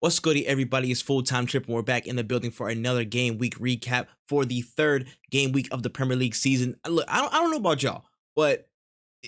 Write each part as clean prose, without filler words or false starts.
What's goody, everybody? It's Full-Time Trip, and we're back in the building for another game week recap for the third game week of the Premier League season. Look, I don't know about y'all, but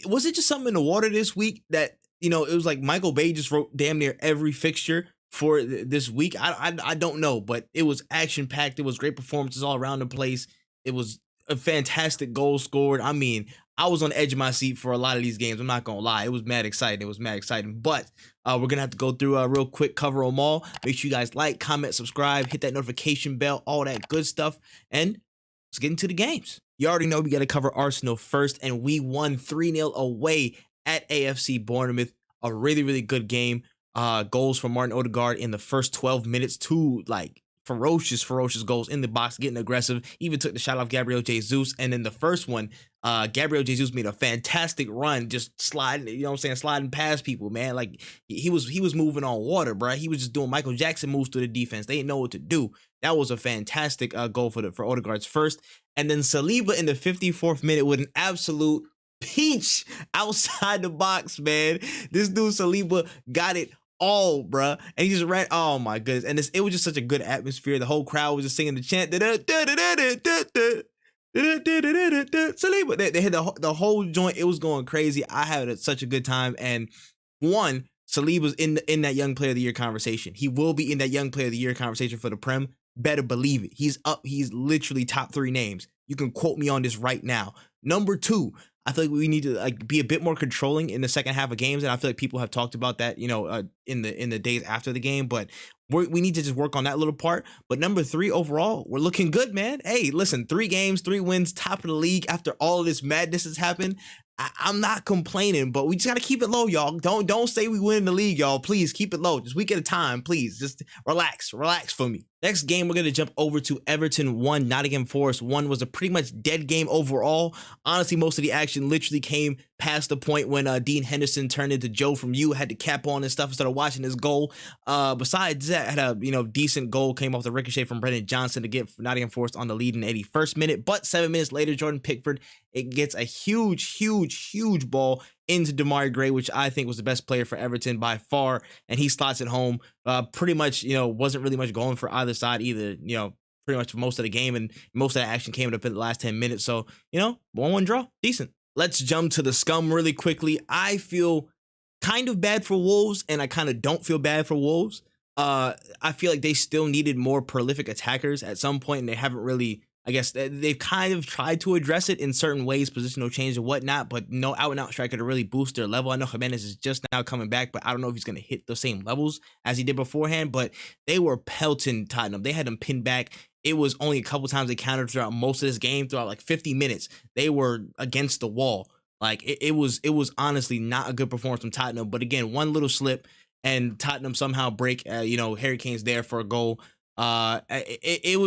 was it just something in the water this week that, it was like Michael Bay just wrote damn near every fixture for this week? I don't know, but it was action-packed. It was great performances all around the place. It was a fantastic goal scored. I mean, I was on the edge of my seat for a lot of these games. I'm not going to lie. It was mad exciting. But we're going to have to go through a real quick, cover them all. Make sure you guys like, comment, subscribe, hit that notification bell, all that good stuff. And let's get into the games. You already know we got to cover Arsenal first, and we won 3-0 away at AFC Bournemouth. A really, really good game. Goals from Martin Odegaard in the first 12 minutes. Two, ferocious goals in the box, getting aggressive. Even took the shot off Gabriel Jesus. And then the first one, Gabriel Jesus made a fantastic run, just sliding, sliding past people, man. Like he was moving on water, bro. He was just doing Michael Jackson moves through the defense. They didn't know what to do. That was a fantastic goal for Odegaard's first. And then Saliba in the 54th minute with an absolute peach outside the box, man. This dude Saliba got it all, bruh, and he just ran. Oh my goodness. And it was just such a good atmosphere. The whole crowd was just singing the chant. Saliba. They hit the whole joint. It was going crazy. I had such a good time. And Saliba's in that young player of the year conversation. He will be in that young player of the year conversation for the Prem. Better believe it. He's up. He's literally top 3 names. You can quote me on this right now. Number 2, I feel like we need to be a bit more controlling in the second half of games, and I feel like people have talked about that, in the days after the game. But we need to just work on that little part. But number 3 overall, we're looking good, man. Hey, listen, 3 games, 3 wins, top of the league after all of this madness has happened. I'm not complaining, but we just gotta keep it low, y'all. Don't say we win the league, y'all. Please keep it low. Just week at a time, please. Just relax for me. Next game, we're gonna jump over to Everton 1, Nottingham Forest 1. Was a pretty much dead game overall. Honestly, most of the action literally came past the point when Dean Henderson turned into Joe from You, had the cap on and stuff instead of watching his goal. Besides that, had a decent goal, came off the ricochet from Brendan Johnson to get Nottingham Forest on the lead in the 81st minute. But 7 minutes later, Jordan Pickford, it gets a huge ball into Demarai Gray, which I think was the best player for Everton by far, and he slots it home. Pretty much, wasn't really much going for either side either, pretty much most of the game, and most of the action came up in the last 10 minutes. So, 1-1 draw, decent. Let's jump to the scum really quickly. I feel kind of bad for Wolves, and I kind of don't feel bad for Wolves. I feel like they still needed more prolific attackers at some point, and they haven't really, I guess they've kind of tried to address it in certain ways, positional change and whatnot, but no out-and-out striker to really boost their level. I know Jimenez is just now coming back, but I don't know if he's going to hit the same levels as he did beforehand, but they were pelting Tottenham. They had them pinned back. It was only a couple times they countered throughout most of this game, throughout 50 minutes. They were against the wall. It was honestly not a good performance from Tottenham, but again, one little slip and Tottenham somehow break. Harry Kane's there for a goal. It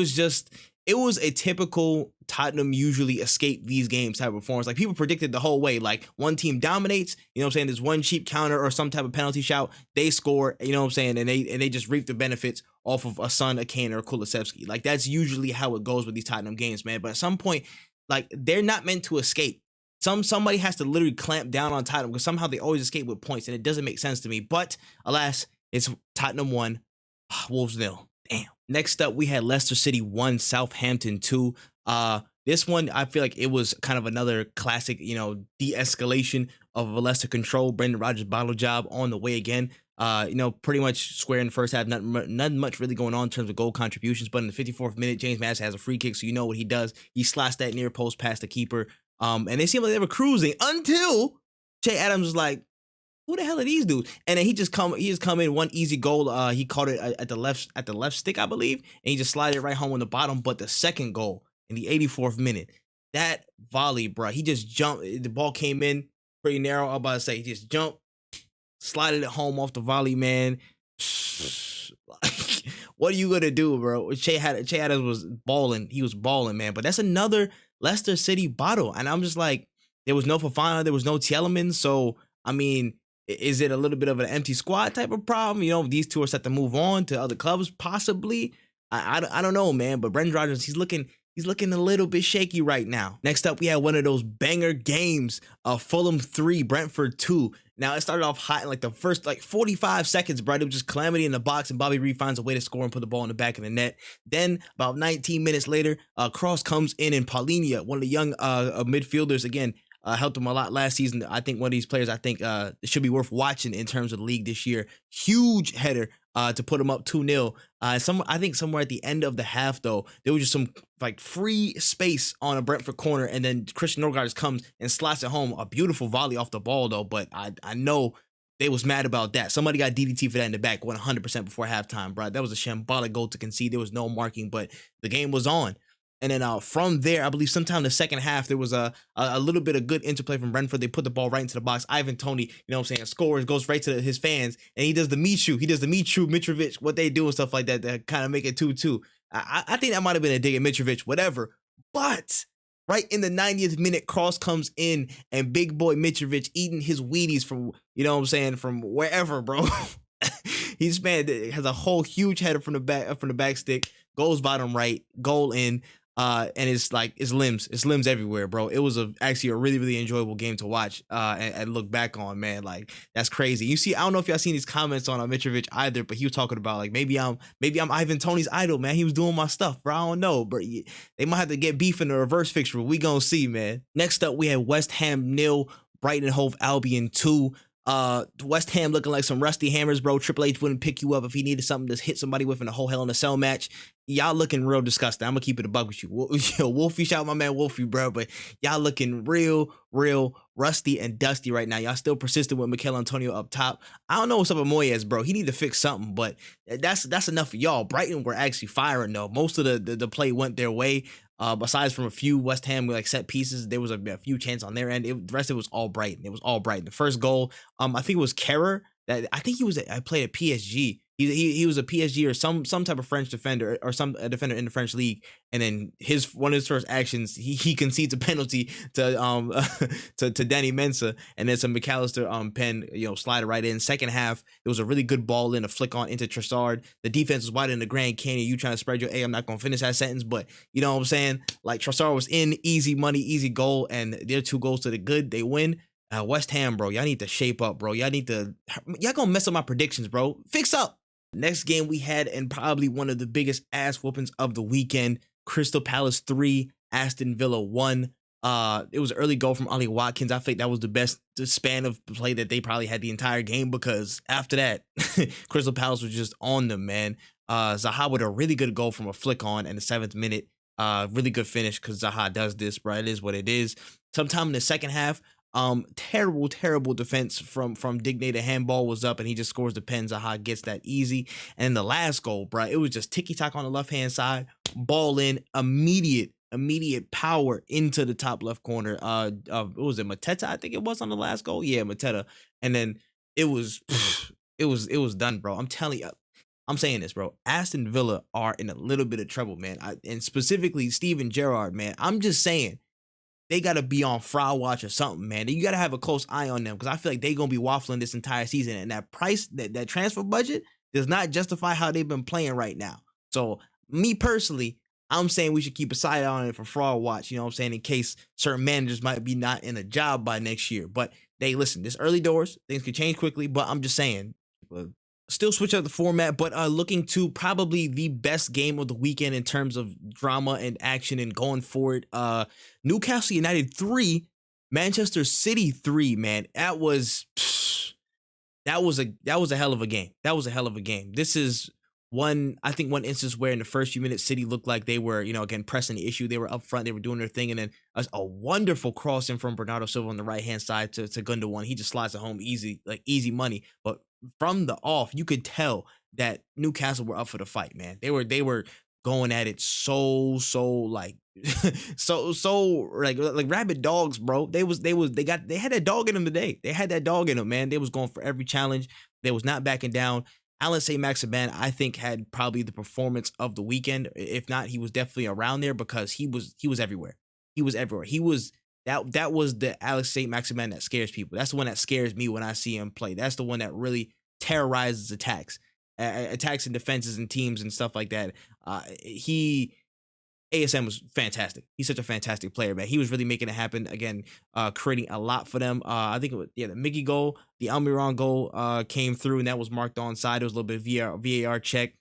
was a typical Tottenham usually escape these games type of performance. Like, people predicted the whole way. Like, one team dominates, there's one cheap counter or some type of penalty shout, they score, and they just reap the benefits off of a Son, a Kane, or a Kulusevski. Like, that's usually how it goes with these Tottenham games, man. But at some point, they're not meant to escape. Somebody has to literally clamp down on Tottenham, because somehow they always escape with points, and it doesn't make sense to me. But alas, it's Tottenham 1, Wolves 0. Damn. Next up, we had Leicester City 1, Southampton 2. This one, I feel like it was kind of another classic, de-escalation of a Leicester control. Brendan Rodgers bottle job on the way again. Pretty much square in the first half. Nothing much really going on in terms of goal contributions. But in the 54th minute, James Maddison has a free kick, so you know what he does. He slots that near post past the keeper. And they seemed like they were cruising until Che Adams was like, who the hell are these dudes? And then he just come in, one easy goal. He caught it at the left stick, I believe, and he just slid it right home on the bottom. But the second goal in the 84th minute, that volley, bro, he just jumped. The ball came in pretty narrow. I'm about to say, he just jumped, slided it home off the volley, man. What are you gonna do, bro? Che Adams was balling. He was balling, man. But that's another Leicester City bottle, and I'm just like, there was no Fofana, there was no Tielemans, so I mean, is it a little bit of an empty squad type of problem? These two are set to move on to other clubs, possibly. I don't know, man. But Brendan Rodgers, he's looking He's looking a little bit shaky right now. Next up, we had one of those banger games of Fulham 3, Brentford 2. Now, it started off hot in like the first 45 seconds, bro. It was just calamity in the box, and Bobby Reed finds a way to score and put the ball in the back of the net. Then, about 19 minutes later, cross comes in, and Paulinho, one of the young midfielders, again, helped him a lot last season. I think one of these players, should be worth watching in terms of the league this year. Huge header to put him up 2-0. I think somewhere at the end of the half, though, there was just some free space on a Brentford corner, and then Christian Norgard comes and slots it home. A beautiful volley off the ball, though, but I know they was mad about that. Somebody got DDT for that in the back, went 100% before halftime, bro. That was a shambolic goal to concede. There was no marking, but the game was on. And then from there, I believe sometime in the second half, there was a little bit of good interplay from Brentford. They put the ball right into the box. Ivan Toney, scores, goes right to his fans, and he does the Michu. He does the Michu, Mitrovic, what they do and stuff like that kind of make it 2-2. I think that might have been a dig at Mitrovic, whatever. But right in the 90th minute, cross comes in, and big boy Mitrovic eating his Wheaties from, from wherever, bro. He's, man, has a whole huge header from the back stick, goes bottom right, goal in. And it's limbs everywhere, bro. It was actually a really, really enjoyable game to watch and look back on, man. Like, that's crazy. You see, I don't know if y'all seen these comments on Mitrovic either, but he was talking about maybe I'm Ivan Toney's idol, man. He was doing my stuff, bro. I don't know, but they might have to get beef in the reverse fixture, but we gonna see, man. Next up, we had West Ham 0, Brighton Hove Albion 2. West Ham looking like some rusty hammers, bro. Triple H wouldn't pick you up if he needed something to hit somebody with in a whole Hell in a Cell match. Y'all looking real disgusting. I'm gonna keep it a buck with you. Wolfie, shout out my man Wolfie, bro. But y'all looking real rusty and dusty right now. Y'all still persistent with Mikel Antonio up top. I don't know what's up with Moyes, bro. He need to fix something, but that's enough for y'all. Brighton were actually firing though. Most of the play went their way. Besides from a few West Ham set pieces, there was a few chances on their end. The rest of it was all Brighton. It was all Brighton. The first goal, I think it was Kerrer. I think I played at PSG. He was a PSG or some type of French defender or a defender in the French league. And then one of his first actions, he concedes a penalty to to Danny Mensah, and then some McAllister pen slide right in. Second half, it was a really good ball in, a flick on into Trossard. The defense was wide in the Grand Canyon. You trying to spread your I'm not gonna finish that sentence, but you know what I'm saying? Like, Trossard was in, easy money, easy goal, and their 2 goals to the good. They win. West Ham, bro, y'all need to shape up, bro. Y'all gonna mess up my predictions, bro. Fix up. Next game we had, and probably one of the biggest ass whoopings of the weekend, Crystal Palace 3, Aston Villa 1. It was an early goal from Ollie Watkins. I think that was the best span of play that they probably had the entire game, because after that, Crystal Palace was just on them, man. Zaha with a really good goal from a flick on in the 7th minute. Really good finish, because Zaha does this, bro. It is what it is. Sometime in the second half, terrible defense from Digne. The handball was up, and he just scores the pen. Zaha gets that easy. And the last goal, bro, it was just ticky-tack on the left-hand side, ball in, immediate power into the top left corner. What was it, Mateta? I think it was on the last goal. Yeah, Mateta. And then it was done, bro. I'm telling you. I'm saying this, bro. Aston Villa are in a little bit of trouble, man. And specifically Steven Gerrard, man. I'm just saying, they got to be on Frau Watch or something, man. You got to have a close eye on them, because I feel like they're going to be waffling this entire season. And that price, that transfer budget does not justify how they've been playing right now. So, me personally, I'm saying we should keep a side on it for Frau Watch, you know what I'm saying, in case certain managers might be not in a job by next year. But, listen, this early doors, things could change quickly, but I'm just saying, still switch up the format, but looking to probably the best game of the weekend in terms of drama and action and going forward. Newcastle United 3, Manchester City 3, man. That was a hell of a game. That was a hell of a game. This is one instance where in the first few minutes, City looked like they were, again, pressing the issue. They were up front, they were doing their thing, and then a wonderful cross in from Bernardo Silva on the right-hand side to Gundogan. He just slides it home easy money. But from the off, you could tell that Newcastle were up for the fight, man. They were going at it so like rabid dogs, bro. They had that dog in them today. They had that dog in them, man. They was going for every challenge. They was not backing down. Alan Saint-Maximin, I think, had probably the performance of the weekend. If not, he was definitely around there, because he was everywhere. He was everywhere. That was the Alex Saint-Maximin that scares people. That's the one that scares me when I see him play. That's the one that really terrorizes attacks and defenses and teams and stuff like that. ASM was fantastic. He's such a fantastic player, man. He was really making it happen again, creating a lot for them. I think it was the Mickey goal, the Almiron goal came through, and that was marked onside. It was a little bit of VAR check.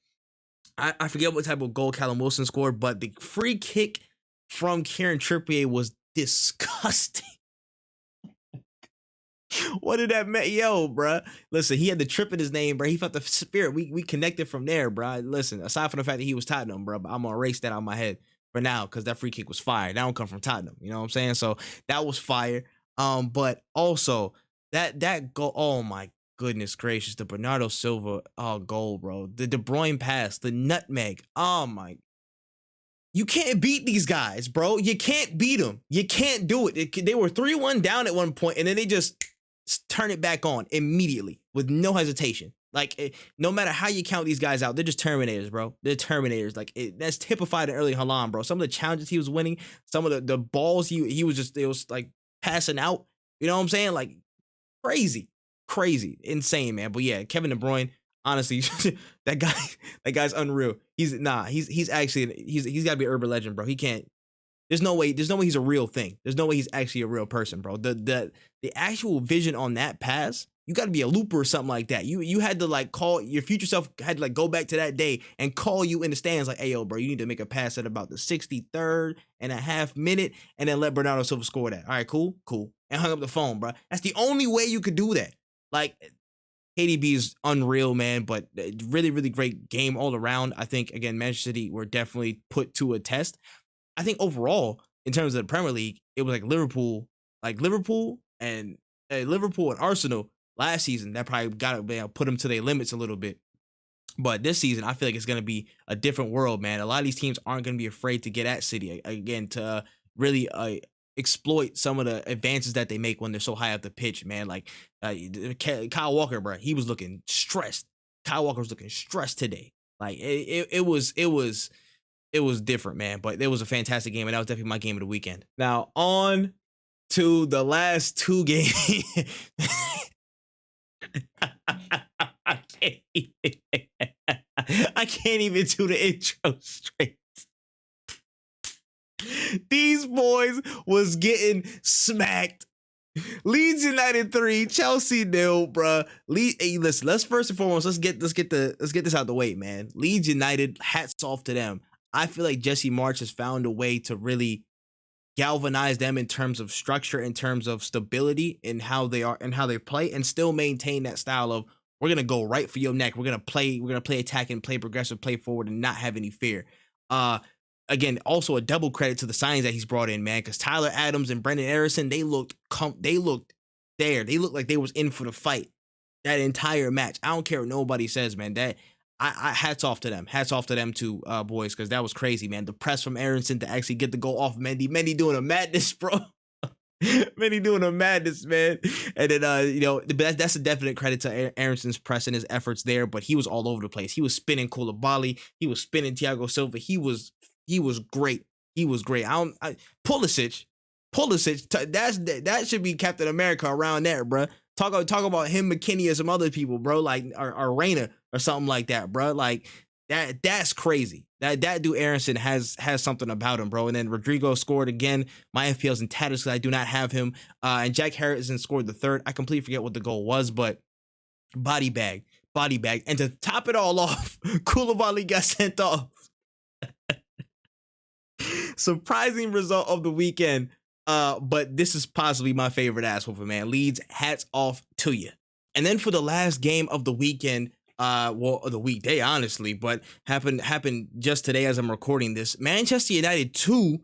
I forget what type of goal Callum Wilson scored, but the free kick from Kieran Trippier was disgusting. What did that mean? Yo, bruh. Listen, he had the trip in his name, bro. He felt the spirit. We connected from there, bro. Listen, aside from the fact that he was Tottenham, bro, I'm going to erase that out of my head for now because that free kick was fire. That don't come from Tottenham. You know what I'm saying? So that was fire. But also, that goal, oh my goodness gracious, the Bernardo Silva goal, bro. The De Bruyne pass, the nutmeg. Oh my. You can't beat these guys, bro. You can't beat them. You can't do it. They were 3-1 down at one point, and then they just turn it back on immediately with no hesitation. Like, no matter how you count these guys out, they're just Terminators, bro. They're Terminators. Like, that's typified in early Haaland, bro. Some of the challenges he was winning, some of the balls he was just, it was like passing out. You know what I'm saying? Like, crazy, insane, man. But yeah, Kevin De Bruyne, honestly, that guy's unreal. He's actually, he's got to be an urban legend, bro. He can't. There's no way he's a real thing. There's no way he's actually a real person, bro. The actual vision on that pass, you got to be a looper or something like that. You had to like call your future self, had to like go back to that day and call you in the stands like, hey yo, bro, you need to make a pass at about the 63rd and a half minute and then let Bernardo Silva score that. All right, cool. And hung up the phone, bro. That's the only way you could do that. Like, KDB is unreal, man, but really, really great game all around. I think, again, Manchester City were definitely put to a test. I think overall, in terms of the Premier League, it was like Liverpool and Arsenal last season. That probably got to put them to their limits a little bit. But this season, I feel like it's going to be a different world, man. A lot of these teams aren't going to be afraid to get at City again to really exploit some of the advances that they make when they're so high up the pitch, man. Like Kyle Walker, bro, he was looking stressed. Kyle Walker was looking stressed today. Like it was different, man. But it was a fantastic game, and that was definitely my game of the weekend. Now on to the last two games. I can't even do the intro straight. These boys was getting smacked. Leeds United 3, Chelsea 0, bruh. Hey, listen, let's first and foremost, let's get this out the way, man. Leeds United, hats off to them. I feel like Jesse Marsch has found a way to really galvanize them in terms of structure, in terms of stability, in how they are and how they play, and still maintain that style of, we're gonna go right for your neck. We're gonna play attacking, play progressive, play forward, and not have any fear. Again, also a double credit to the signings that he's brought in, man, because Tyler Adams and Brendan Eriksson, they looked there. They looked like they was in for the fight that entire match. I don't care what nobody says, man. That I hats off to them. Hats off to them too, boys, because that was crazy, man. The press from Eriksson to actually get the goal off Mendy. Mendy doing a madness, bro. Mendy doing a madness, man. And then, that's a definite credit to Eriksson's press and his efforts there, but he was all over the place. He was spinning Koulibaly. He was spinning Thiago Silva. He was great. Pulisic. That should be Captain America around there, bro. Talk about him, McKinney, and some other people, bro. Like or Reina or something like that, bro. Like that's crazy. That dude Eriksson has something about him, bro. And then Rodrigo scored again. My FPL's in tatters because I do not have him. And Jack Harrison scored the third. I completely forget what the goal was, but body bag. And to top it all off, Koulibaly got sent off. Surprising result of the weekend. But this is possibly my favorite ass whooping, man. Leeds, hats off to you. And then for the last game of the weekend, the weekday, honestly, but happened just today as I'm recording this. Manchester United 2,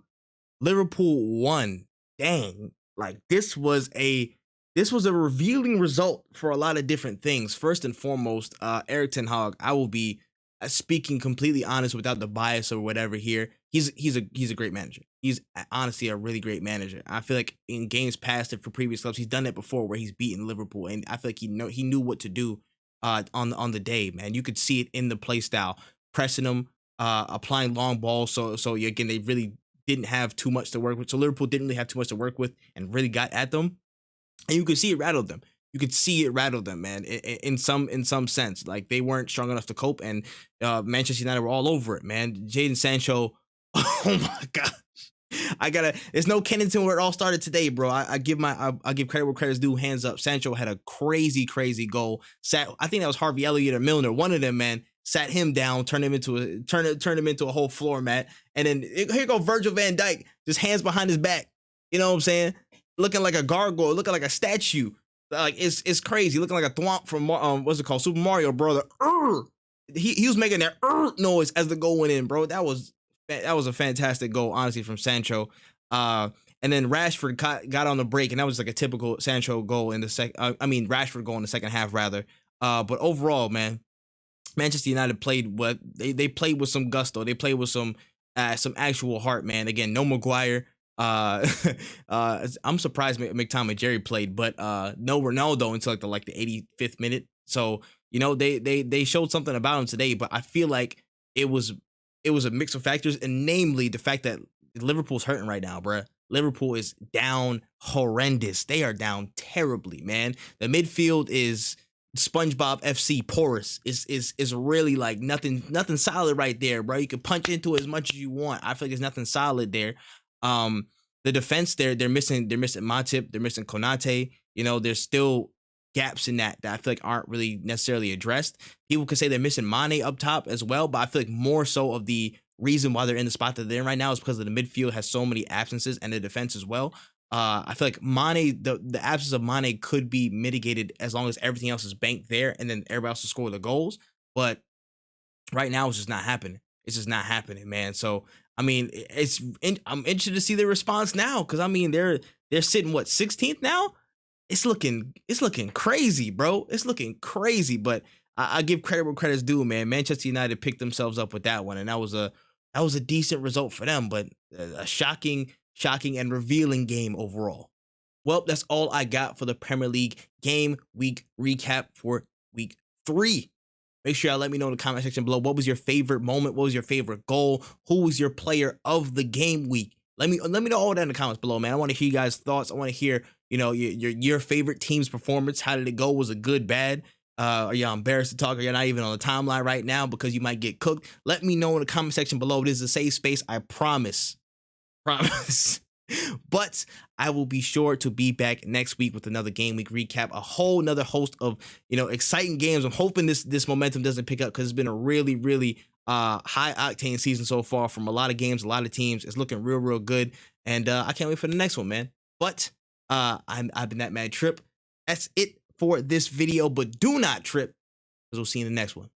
Liverpool 1. Dang, like this was a revealing result for a lot of different things. First and foremost, Erik ten Hag, I will be speaking completely honest without the bias or whatever here. He's a great manager. He's honestly a really great manager. I feel like in games past and for previous clubs, he's done it before where he's beaten Liverpool, and I feel like he knew what to do on the day, man. You could see it in the play style, pressing them, applying long balls. So again, they really didn't have too much to work with. So Liverpool didn't really have too much to work with and really got at them, and you could see it rattled them. Man, in some sense. Like they weren't strong enough to cope, and Manchester United were all over it, man. Jadon Sancho Oh my god. There's no Kennington where it all started today, bro. I give credit where credit's due. Hands up. Sancho had a crazy goal. I think that was Harvey Elliott or Milner. One of them, man, sat him down, turned him into a whole floor mat. And then here go Virgil van Dijk, just hands behind his back. You know what I'm saying? Looking like a gargoyle, looking like a statue. Like it's crazy. Looking like a thwomp from what's it called? Super Mario, brother. He was making that noise as the goal went in, bro. That was a fantastic goal, honestly, from Sancho. And then Rashford got on the break, and that was like a typical Sancho goal in the Rashford goal in the second half, rather. But overall, man, Manchester United played they played with some gusto. They played with some actual heart, man. Again, no Maguire. I'm surprised McTominay played, but no Ronaldo until like the 85th minute. So they showed something about him today, but I feel like it was a mix of factors, and namely the fact that Liverpool's hurting right now, bruh. Liverpool is down horrendous. They are down terribly, man. The midfield is SpongeBob FC porous. Is really like nothing solid right there, bro. You can punch into it as much as you want. I feel like there's nothing solid there. The defense they're missing Matip, they're missing Konate. There's still gaps in that I feel like aren't really necessarily addressed. People could say they're missing Mane up top as well, but I feel like more so of the reason why they're in the spot that they're in right now is because of the midfield has so many absences, and the defense as well. I feel like Mane, the absence of Mane could be mitigated as long as everything else is banked there, and then everybody else will score the goals. But right now, it's just not happening. It's just not happening, man. So I'm interested to see their response now, because they're sitting 16th now. It's looking crazy, bro. It's looking crazy, but I give credit where credit's due, man. Manchester United picked themselves up with that one, and that was a decent result for them, but a shocking and revealing game overall. Well, that's all I got for the Premier League game week recap for week 3. Make sure y'all let me know in the comment section below, what was your favorite moment? What was your favorite goal? Who was your player of the game week? Let me know all that in the comments below, man. I want to hear you guys' thoughts. I want to hear, your favorite team's performance. How did it go? Was it good, bad? Are y'all embarrassed to talk? Or you're not even on the timeline right now because you might get cooked? Let me know in the comment section below. This is a safe space, I promise. But I will be sure to be back next week with another game week recap, a whole nother host of exciting games. I'm hoping this momentum doesn't pick up, because it's been a really high octane season so far from a lot of games, a lot of teams. It's looking real good, and I can't wait for the next one, man. But I've been that mad Trip. That's it for this video, but do not trip, because we'll see you in the next one.